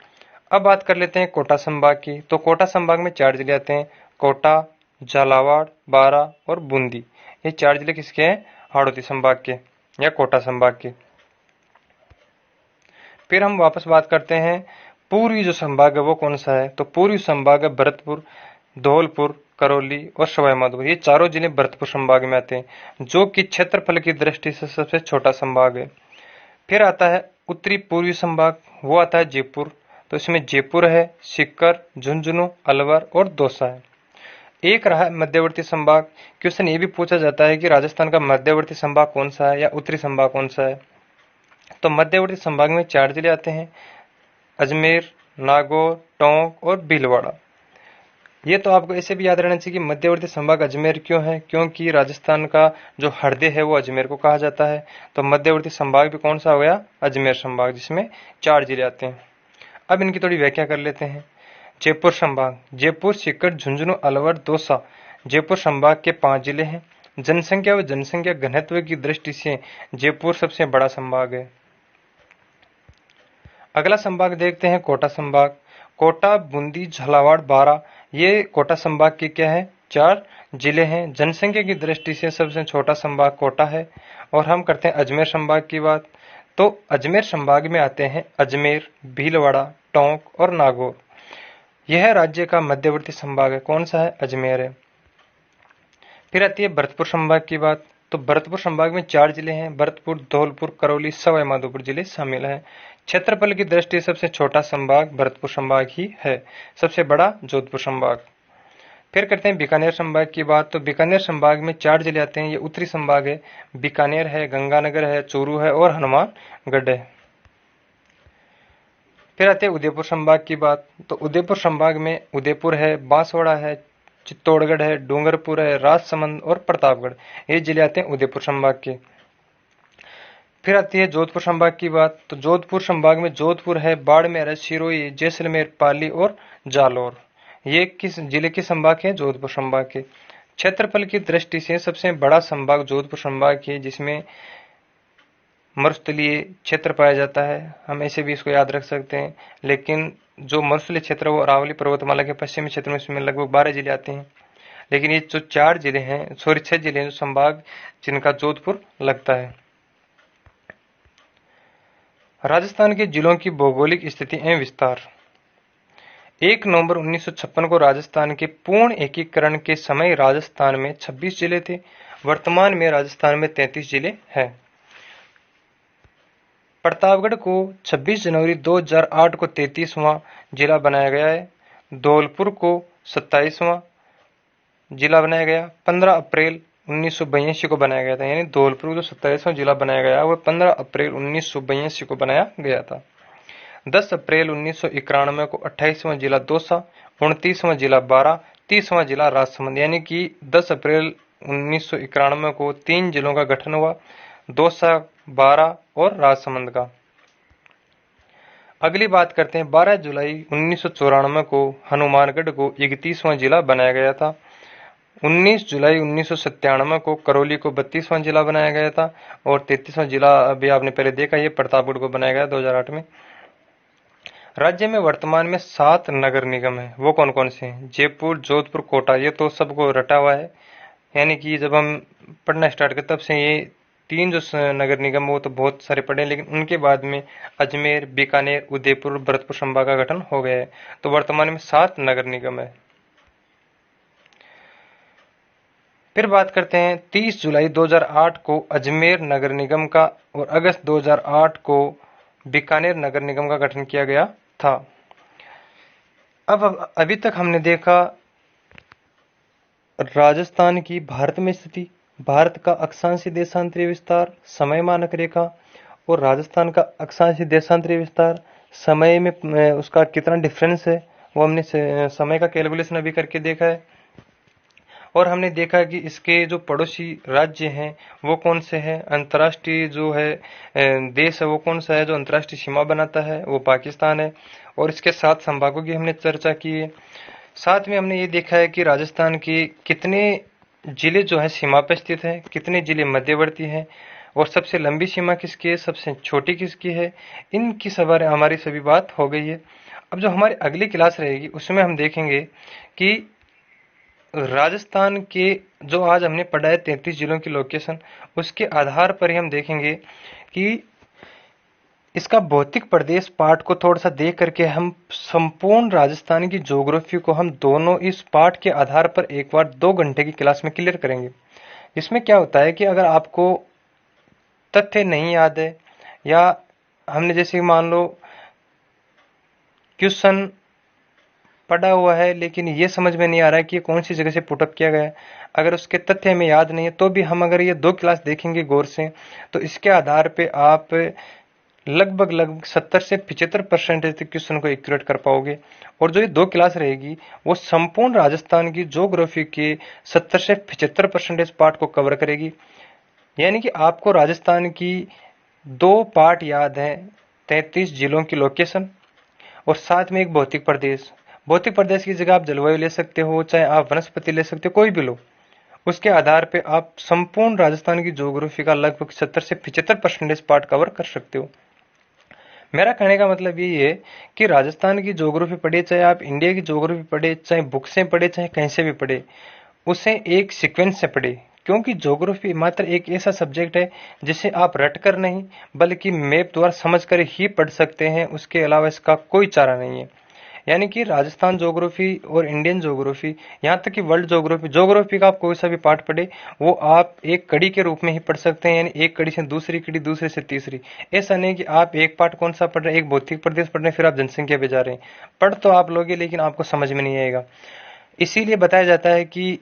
अब बात कर लेते हैं कोटा संभाग की। तो कोटा संभाग में 4 जिले आते हैं, कोटा, झालावाड़, बारां और बूंदी। ये 4 जिले किसके हैं? हाड़ौती संभाग के या कोटा संभाग के। फिर हम वापस बात करते हैं पूर्वी जो संभाग है वो कौन सा है? तो पूर्वी संभाग है भरतपुर, धौलपुर, करौली और सवाई माधोपुर। ये चारों जिले भरतपुर संभाग में आते हैं, जो कि क्षेत्रफल की दृष्टि से सबसे छोटा संभाग है। फिर आता है उत्तरी पूर्वी संभाग, वो आता है जयपुर। तो इसमें जयपुर है, सीकर, झुंझुनू, अलवर और दौसा है। एक रहा मध्यवर्ती संभाग। क्वेश्चन ये भी पूछा जाता है कि राजस्थान का मध्यवर्ती संभाग कौन सा है या उत्तरी संभाग कौन सा है? तो मध्यवर्ती संभाग में 4 जिले आते हैं, अजमेर, नागौर, टोंक और भीलवाड़ा। ये तो आपको ऐसे भी याद रहना चाहिए कि मध्यवर्ती संभाग अजमेर क्यों है? क्योंकि राजस्थान का जो हृदय है वो अजमेर को कहा जाता है। तो मध्यवर्ती संभाग भी कौन सा हो गया? अजमेर संभाग, जिसमें 4 जिले आते हैं। अब इनकी थोड़ी व्याख्या कर लेते हैं। जयपुर संभाग, जयपुर, सीकर, झुंझुनू, अलवर, दौसा जयपुर संभाग के 5 जिले हैं। जनसंख्या व जनसंख्या घनत्व की दृष्टि से जयपुर सबसे बड़ा संभाग है। अगला संभाग देखते हैं कोटा संभाग। कोटा, बूंदी, झालावाड़, बारां ये कोटा संभाग के क्या है? 4 जिले हैं। जनसंख्या की दृष्टि से सबसे छोटा संभाग कोटा है। और हम करते हैं अजमेर संभाग की बात। तो अजमेर संभाग में आते हैं अजमेर, भीलवाड़ा, टोंक और नागौर। यह राज्य का मध्यवर्ती संभाग है। कौन सा है? अजमेर है। फिर आती है भरतपुर संभाग की बात। तो भरतपुर संभाग में 4 जिले हैं, भरतपुर, धौलपुर, करौली, सवाई माधोपुर जिले शामिल हैं। क्षेत्रफल की दृष्टि से सबसे छोटा संभाग भरतपुर संभाग ही है, सबसे बड़ा जोधपुर संभाग। फिर करते हैं बीकानेर संभाग की बात। तो बीकानेर संभाग में 4 जिले आते हैं, ये उत्तरी संभाग है। बीकानेर है, गंगानगर है, चूरू है और हनुमानगढ़ है। फिर आते हैं उदयपुर संभाग की बात। तो उदयपुर संभाग में उदयपुर है, बांसवाड़ा है, चित्तौड़गढ़ है, डूंगरपुर है, राजसमंद और प्रतापगढ़, ये जिले आते हैं उदयपुर संभाग के। फिर आती है जोधपुर संभाग की बात। तो जोधपुर संभाग में जोधपुर है, बाड़मेर है, सिरोही, जैसलमेर, पाली और जालोर, ये किस जिले के संभाग है? जोधपुर संभाग के। क्षेत्रफल की दृष्टि से सबसे बड़ा संभाग जोधपुर संभाग है, जिसमें मरुस्थलीय क्षेत्र पाया जाता है। हम ऐसे भी इसको याद रख सकते हैं, लेकिन जो मरुस्थलीय क्षेत्र वो अरावली पर्वतमाला के पश्चिमी क्षेत्र में, इसमें लगभग 12 जिले आते हैं। लेकिन ये जो 4 जिले हैं, 6 जिले हैं जो संभाग जिनका जोधपुर लगता है। राजस्थान के जिलों की भौगोलिक स्थिति एवं विस्तार। 1 नवंबर 1956 को राजस्थान के पूर्ण एकीकरण के समय राजस्थान में 26 जिले थे। वर्तमान में राजस्थान में 33 जिले हैं। प्रतापगढ़ को 26 जनवरी 2008 को 33वां जिला बनाया गया है। धौलपुर को 27वां जिला बनाया गया। 15 अप्रैल 1982 को बनाया गया था, यानी धौलपुर को 27वां जिला बनाया गया वो 15 अप्रैल 1982 को बनाया गया था। 10 अप्रैल 1991 को 28वां जिला दौसा, 29वां जिला बारां, 30वां जिला राजसमंद, यानी कि 10 अप्रैल 1991 को 3 जिलों का गठन हुआ, दौसा, बारां और राजसमंद का। अगली बात करते हैं, 12 जुलाई 1994 को हनुमानगढ़ को 31वां जिला बनाया गया था। 19 जुलाई 1997 को करौली को 32वां जिला बनाया गया था और 33वां जिला अभी आपने पहले देखा, ये प्रतापगढ़ को बनाया गया 2008 में। राज्य में वर्तमान में 7 नगर निगम है। वो कौन कौन से हैं? जयपुर, जोधपुर, कोटा, ये तो सबको रटा हुआ है, यानी कि जब हम पढ़ना स्टार्ट करते तब से ये 3 जो नगर निगम वो तो बहुत सारे पढ़े, लेकिन उनके बाद में अजमेर, बीकानेर, उदयपुर, भरतपुर संभाग का गठन हो गया है। तो वर्तमान में 7 नगर निगम है। फिर बात करते हैं, 30 जुलाई 2008 को अजमेर नगर निगम का और अगस्त 2008 को बीकानेर नगर निगम का गठन किया गया था। अब अभी तक हमने देखा राजस्थान की भारत में स्थिति, भारत का अक्षांशीय देशांतरीय विस्तार, समय मानक रेखा और राजस्थान का अक्षांशीय देशांतरीय विस्तार, समय में उसका कितना डिफरेंस है, वो हमने समय का कैलकुलेशन अभी करके देखा है। और हमने देखा कि इसके जो पड़ोसी राज्य हैं वो कौन से हैं, अंतर्राष्ट्रीय जो है देश है वो कौन सा है जो अंतर्राष्ट्रीय सीमा बनाता है, वो पाकिस्तान है। और इसके 7 संभागों की हमने चर्चा की है। साथ में हमने ये देखा है कि राजस्थान के कितने जिले जो है सीमा पर स्थित है, कितने जिले मध्यवर्ती हैं और सबसे लंबी सीमा किसकी है, सबसे छोटी किसकी है, इनकी सवार हमारी सभी बात हो गई है। अब जो हमारी अगली क्लास रहेगी उसमें हम देखेंगे कि राजस्थान के जो आज हमने पढ़ा है 33 जिलों की लोकेशन, उसके आधार पर ही हम देखेंगे कि इसका भौतिक प्रदेश पार्ट को थोड़ा सा देख करके हम संपूर्ण राजस्थान की ज्योग्राफी को हम दोनों इस पार्ट के आधार पर एक बार 2 घंटे की क्लास में क्लियर करेंगे। इसमें क्या होता है कि अगर आपको तथ्य नहीं याद है या हमने जैसे मान लो क्वेश्चन पढ़ा हुआ है लेकिन ये समझ में नहीं आ रहा है कि ये कौन सी जगह से पुटअप किया गया है, अगर उसके तथ्य हमें याद नहीं है तो भी हम अगर ये 2 क्लास देखेंगे गौर से तो इसके आधार पे आप लगभग 70 से 75% तक क्वेश्चन को एक्यूरेट कर पाओगे। और जो ये 2 क्लास रहेगी वो संपूर्ण राजस्थान की ज्योग्राफी के 70 से 75% पार्ट को कवर करेगी। यानी कि आपको राजस्थान की 2 पार्ट याद है, 33 जिलों की लोकेशन और साथ में एक भौतिक प्रदेश। भौतिक प्रदेश की जगह आप जलवायु ले सकते हो, चाहे आप वनस्पति ले सकते हो, कोई भी लो, उसके आधार पे आप संपूर्ण राजस्थान की ज्योग्राफी का लगभग 70 से 75% पार्ट कवर कर सकते हो। मेरा कहने का मतलब ये है कि राजस्थान की ज्योग्राफी पढ़े, चाहे आप इंडिया की ज्योग्राफी पढ़े, चाहे बुक से पढ़े, चाहे कहीं से भी पढ़े, उसे एक सीक्वेंस से पढ़े, क्योंकि ज्योग्राफी मात्र एक ऐसा सब्जेक्ट है जिसे आप रट कर नहीं बल्कि मैप द्वारा समझ कर ही पढ़ सकते हैं, उसके अलावा इसका कोई चारा नहीं है। यानी कि राजस्थान ज्योग्राफी और इंडियन ज्योग्राफी, यहाँ तक कि वर्ल्ड ज्योग्राफी का आप कोई सा भी पार्ट पढ़े वो आप एक कड़ी के रूप में ही पढ़ सकते हैं, यानी एक कड़ी से दूसरी कड़ी, दूसरे से तीसरी। ऐसा नहीं कि आप एक पार्ट कौन सा पढ़ रहे हैं, एक भौतिक प्रदेश पढ़ रहे हैं फिर आप जनसंख्या पे जा रहे हैं, पढ़ तो आप लोगे लेकिन आपको समझ में नहीं आएगा। इसीलिए बताया जाता है कि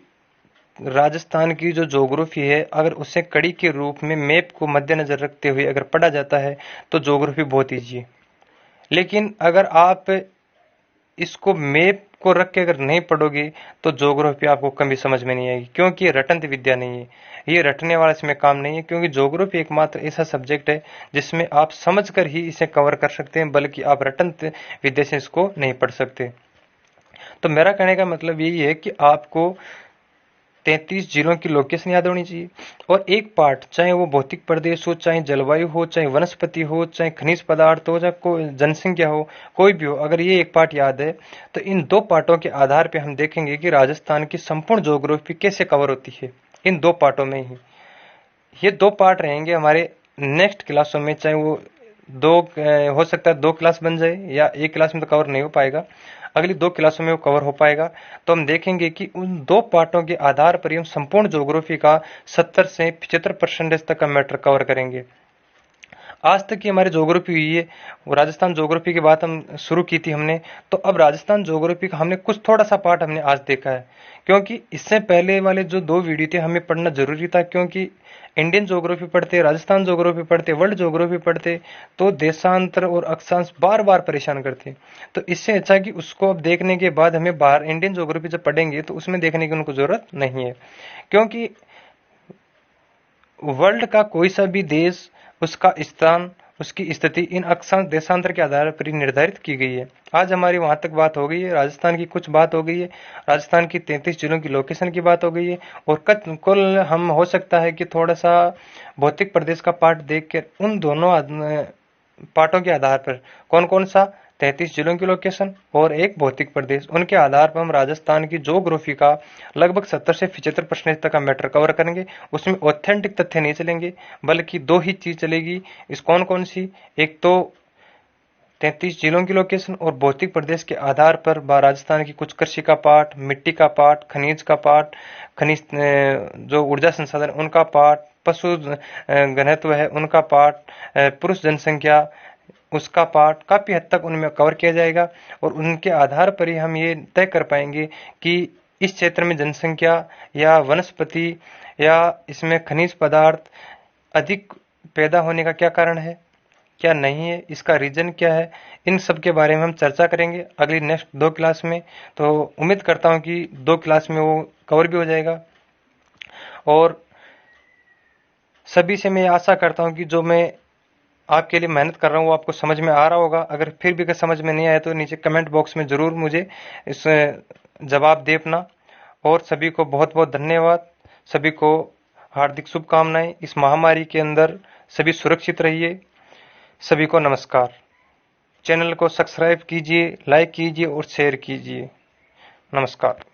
राजस्थान की जो ज्योग्राफी है अगर उसे कड़ी के रूप में मैप को मद्देनजर रखते हुए अगर पढ़ा जाता है तो ज्योग्राफी बहुत ईजी है। लेकिन अगर आप इसको मैप को रख के अगर नहीं पढ़ोगे तो ज्योग्राफी आपको कभी समझ में नहीं आएगी, क्योंकि ये रटंत विद्या नहीं है, ये रटने वाला इसमें काम नहीं है। क्योंकि ज्योग्राफी एकमात्र ऐसा सब्जेक्ट है जिसमें आप समझकर ही इसे कवर कर सकते हैं, बल्कि आप रटंत विद्या से इसको नहीं पढ़ सकते। तो मेरा कहने का मतलब यही है कि आपको 33 जिलों की लोकेशन याद होनी चाहिए और एक पार्ट, चाहे वो भौतिक प्रदेश हो, चाहे जलवायु हो, चाहे वनस्पति हो, चाहे खनिज पदार्थ हो, चाहे कोई जनसंख्या हो, कोई भी हो, अगर ये एक पार्ट याद है तो इन 2 पार्टों के आधार पर हम देखेंगे कि राजस्थान की संपूर्ण ज्योग्राफी कैसे कवर होती है, इन 2 पार्टों में ही। ये 2 पार्ट रहेंगे हमारे नेक्स्ट क्लासों में, चाहे वो 2 हो सकता है 2 क्लास बन जाए या एक क्लास में तो कवर नहीं हो पाएगा, अगली 2 क्लासों में वो कवर हो पाएगा। तो हम देखेंगे कि उन 2 पार्टों के आधार पर हम संपूर्ण ज्योग्राफी का 70 से 75% तक का मैटर कवर करेंगे। आज तक की हमारी ज्योग्राफी हुई है, राजस्थान ज्योग्राफी की बात हम शुरू की थी हमने, तो अब राजस्थान ज्योग्राफी का हमने कुछ थोड़ा सा पार्ट हमने आज देखा है, क्योंकि इससे पहले वाले जो 2 वीडियो थे हमें पढ़ना जरूरी था, क्योंकि इंडियन ज्योग्राफी पढ़ते, राजस्थान ज्योग्राफी पढ़ते, वर्ल्ड ज्योग्राफी पढ़ते तो देशांतर और अक्षांश बार बार परेशान करते। तो इससे अच्छा कि उसको अब देखने के बाद हमें बाहर इंडियन ज्योग्राफी जब पढ़ेंगे तो उसमें देखने की उनको जरूरत नहीं है, क्योंकि वर्ल्ड का कोई सा भी देश, उसका स्थान, उसकी स्थिति इन अक्षांश देशांतर के आधार पर ही निर्धारित की गई है। आज हमारी वहां तक बात हो गई है, राजस्थान की कुछ बात हो गई है, राजस्थान की 33 जिलों की लोकेशन की बात हो गई है। और कुल हम हो सकता है कि थोड़ा सा भौतिक प्रदेश का पार्ट देख कर उन दोनों पार्टों के आधार पर, कौन कौन सा, 33 जिलों की लोकेशन और एक भौतिक प्रदेश, उनके आधार पर हम राजस्थान की ज्योग्राफी का लगभग 70 से 75% तक का मैटर कवर करेंगे। उसमें ऑथेंटिक तथ्य नहीं चलेंगे, बल्कि दो ही चीज चलेगी। इस कौन कौन सी, एक तो 33 जिलों की लोकेशन और भौतिक प्रदेश के आधार पर राजस्थान की कुछ कृषि का पार्ट, मिट्टी का पार्ट, खनिज का पार्ट, खनिज जो ऊर्जा संसाधन उनका पार्ट, पशु घनत्व है उनका पार्ट, पुरुष जनसंख्या उसका पार्ट काफी हद तक उनमें कवर किया जाएगा। और उनके आधार पर ही हम ये तय कर पाएंगे कि इस क्षेत्र में जनसंख्या या वनस्पति या इसमें खनिज पदार्थ अधिक पैदा होने का क्या कारण है, क्या नहीं है, इसका रीजन क्या है। इन सब के बारे में हम चर्चा करेंगे अगली नेक्स्ट 2 क्लास में। तो उम्मीद करता हूं कि 2 क्लास में वो कवर भी हो जाएगा। और सभी से मैं आशा करता हूं कि जो मैं आपके लिए मेहनत कर रहा हूं वो आपको समझ में आ रहा होगा। अगर फिर भी समझ में नहीं आया तो नीचे कमेंट बॉक्स में जरूर मुझे इस जवाब दे अपना। और सभी को बहुत बहुत धन्यवाद, सभी को हार्दिक शुभकामनाएं। इस महामारी के अंदर सभी सुरक्षित रहिए। सभी को नमस्कार। चैनल को सब्सक्राइब कीजिए, लाइक कीजिए और शेयर कीजिए। नमस्कार।